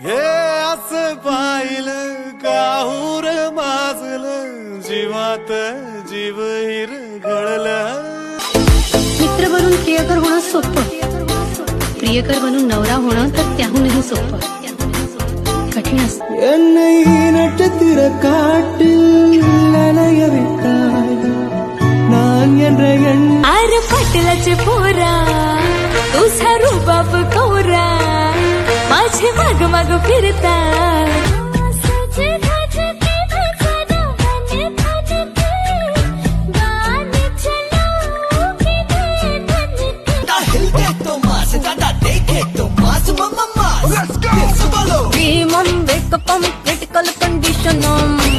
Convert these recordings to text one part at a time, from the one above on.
हे असं पाहिलं काहूर माजलं जीवात जीव हिरगळलं. मित्र बनून प्रियकर होणं सोपं, प्रियकर बनून नवरा होणं तर त्याहूनही सोपं कठीण असतं. என்னை நட்சத்திர காட்டில் நனைய விட்டாய் நான் என்ற எண்ணம். आर पाटलाचे पोरा तुझा रुबाब कौरा माझे माग माग फिरता. क्रिटिकल कंडिशन मी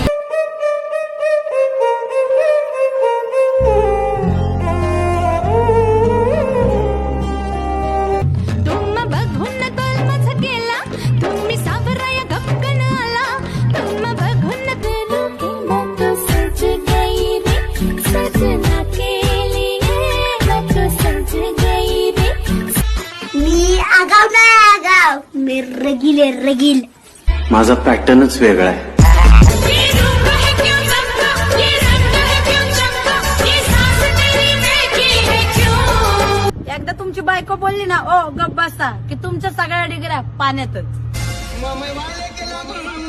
रगील माझा पॅटर्नच वेगळा आहे. एकदा तुमची बायको बोलली ना ओ गप्प बसा की तुमच्या सगळ्या डिग्र्या पाण्यातच.